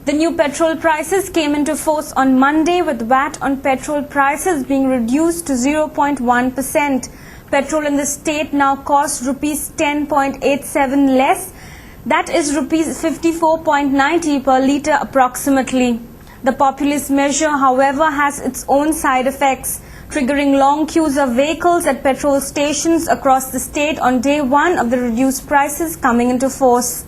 The new petrol prices came into force on Monday, with VAT on petrol prices being reduced to 0.1%. Petrol in the state now costs rupees 10.87 less. That is rupees 54.90 per litre approximately. The populist measure, however, has its own side effects, triggering long queues of vehicles at petrol stations across the state on day one of the reduced prices coming into force.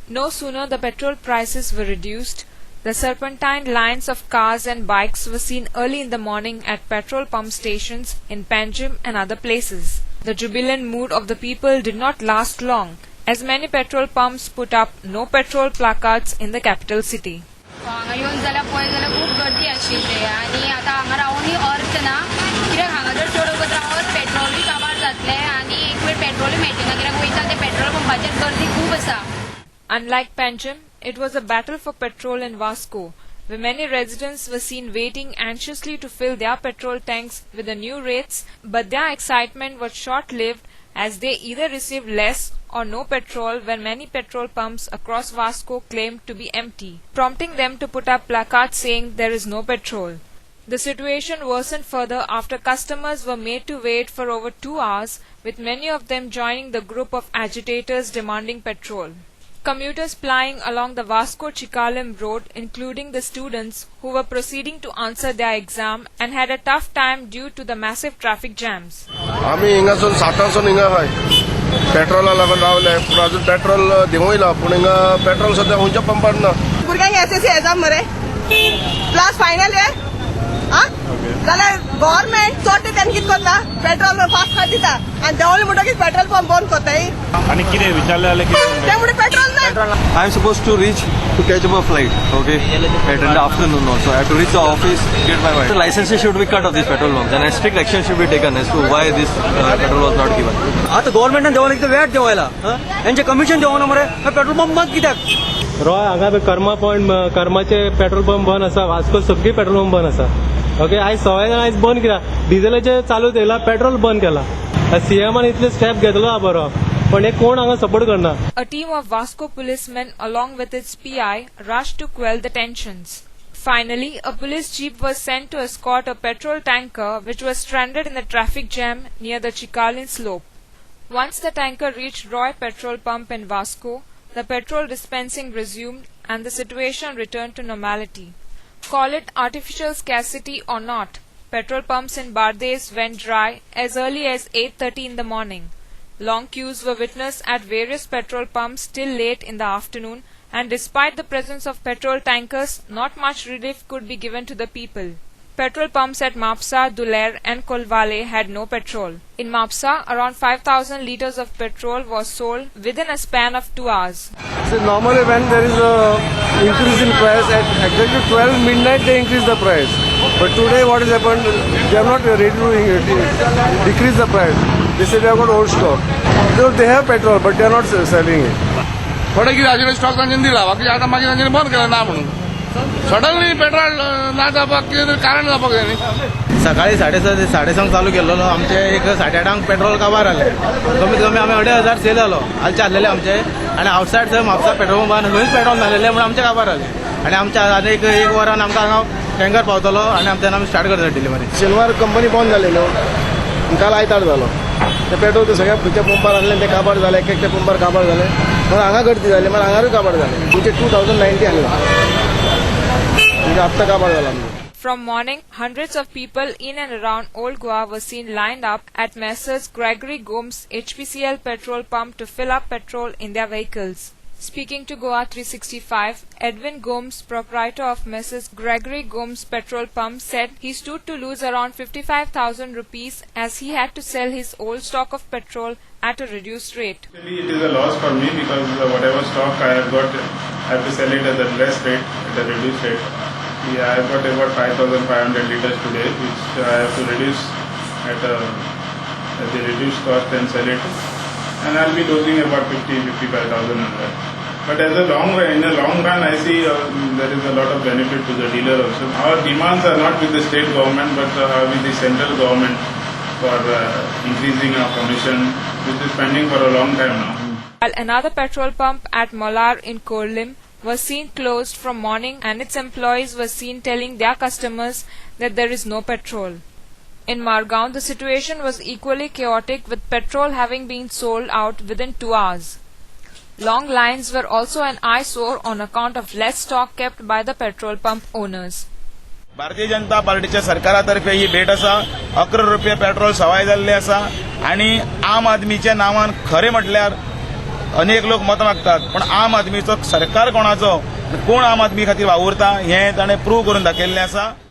No sooner the petrol prices were reduced, the serpentine lines of cars and bikes were seen early in the morning at petrol pump stations in Panjim and other places. The jubilant mood of the people did not last long, as many petrol pumps put up no petrol placards in the capital city. हांगा येवन जाल्यार पळय जाल्यार खूब गर्दी आशिल्ली आनी आतां हांगा रावूनय अर्थ ना कित्याक हांगा जर चड वगत रावत पेट्रोलूय काबार जातलें आनी एक वेळ पेट्रोलूय मेळचें ना कित्याक वयता ते पेट्रोल पंपाचेर गर्दी खूब आसा. Unlike Panjim, it was a battle for petrol in Vasco, where many residents were seen waiting anxiously to fill their petrol tanks with the new rates, but their excitement was short-lived as they either received less or no petrol when many petrol pumps across Vasco claimed to be empty, prompting them to put up placards saying there is no petrol. The situation worsened further after customers were made to wait for over 2 hours, with many of them joining the group of agitators demanding petrol. Commuters plying along the Vasco-Chikalim road, including the students who were proceeding to answer their exam and had a tough time due to the massive traffic jams. आम्ही हिंगासून साठासून हिंगा हय पेट्रोला लागून रावले पूण अजून petrol दिवयला पूण हिंगा petrol सद्या खंयच्या पंपार ना. भुरग्यांक एसएससी एग्जाम मरे क्लास फायनल हे आं जाल्यार गव्हर्नमेंट चड तेंनी कितें करता पेट्रोल पास कार्ड दिता आनी देंवले म्हणटकीर पेट्रोल पंप बंद करताय आनी कितें विचारलें जाल्यार कितें ते म्हणटा पेट्रोल ना. I'm supposed to reach to catch up a flight, okay, at in the afternoon also. I have to reach the office, get my wife. The licenses should be cut of this petrol pumps and a strict action should be taken as to why this petrol was not given. आता गव्हर्नमेंटान देवना कितें watt देवायला हेंचे commission देवना मरे petrol pump बंद कित्याक. रॉय हांगा Karma point कर्माचे petrol pump बंद आसा, वास्को सगळी पेट्रोल पंप बंद आसा. ओके आयज सवाय जाणां आयज बंद कित्याक डिझेलाचे चालू केला पेट्रोल बंद केला. सीएमान इतले स्टेप घेतलो हा बरो पण हे कोण हांगा सपोर्ट करना. A team of Vasco policemen along with its PI rushed to quell the tensions. Finally, a police jeep was sent to escort a petrol tanker which was stranded in the traffic jam near the Chikalin slope. Once the tanker reached Roy petrol pump in Vasco, the petrol dispensing resumed and the situation returned to normality. Call it artificial scarcity or not, petrol pumps in Bardez went dry as early as 8:30 in the morning. Long queues were witnessed at various petrol pumps till late in the afternoon, and despite the presence of petrol tankers, not much relief could be given to the people. Petrol pumps at Mapsa, Duler and Kolvale had no petrol. In Mapsa, around 5,000 litres of petrol was sold within a span of 2 hours. So normally when there is a increase in price at exactly 12 midnight they increase the price. But today what has happened, they are not ready to decrease the price. They say they have got old stock. So they have petrol but they are not selling it. थोडे कितें आशिल्ले stock तांच्यानी दिला बाकी आतां मागीर तांच्यानी बंद केला ना म्हणून सडनली पेट्रोल ना जावपाक कितें कारण जावपाक जाय न्ही. सकाळी 6:30 चालू केल्लो आमचे एक 8:30 पेट्रोल काबार जाले कमीत कमी आमी 2,500 सेल जालो हालचे आसलेले आमचे आनी आवटसायड थंय म्हापसा पेट्रोल पंपान खंयच पेट्रोल नासलेले म्हणून आमचे काबार जाले आनी आमच्या आनी एक वरान आमकां हांगा टँकर पावतलो आनी आमच्यान आमी स्टार्ट करता डिलिव्हरी. शेनवार कंपनी बंद जालेलो काल आयतार जालो ते पेट्रोल ते सगळ्या खंयच्या पंपार आसले ते काबार जाले एक पंपार काबार जाले म्हणून हांगा गर्दी जाली मागीर हांगारूय काबार जाले म्हणजे 2090 हांगा म्हणजे आत्ता काबार जाला. From morning, hundreds of people in and around Old Goa were seen lined up at Messrs. Gregory Gomes HPCL petrol pump to fill up petrol in their vehicles. Speaking to Goa 365, Edwin Gomes, proprietor of Messrs. Gregory Gomes petrol pump, said he stood to lose around 55,000 rupees as he had to sell his old stock of petrol at a reduced rate. It is a loss for me because whatever stock I have got, I have to sell it at a less rate, at a reduced rate. Yeah, I have got about 5,500 liters today, which I have to reduce at the reduced cost and sell it. And I'll be losing about 55,000 on that. But in the long run, I see there is a lot of benefit to the dealer also. Our demands are not with the state government, but with the central government for increasing our commission, which is pending for a long time now. While another petrol pump at Molar in Korlim was seen closed from morning and its employees were seen telling their customers that there is no petrol. In Margaon, the situation was equally chaotic, with petrol having been sold out within 2 hours. Long lines were also an eyesore on account of less stock kept by the petrol pump owners. Bharatiya Janata पार्टीच्या सरकारातर्फे ही भेट आसा. 11 रुपये petrol सवाय जाल्ले आसा आणि आम आदमीच्या नावान खरे म्हटल्यार अनेक लोक मत मागतात, पण आम आदमीचो सरकार कोणाचो, कोण आम आदमी खातीर वावुरता हें ताणें प्रूव्ह करून दाखयल्लें आसा.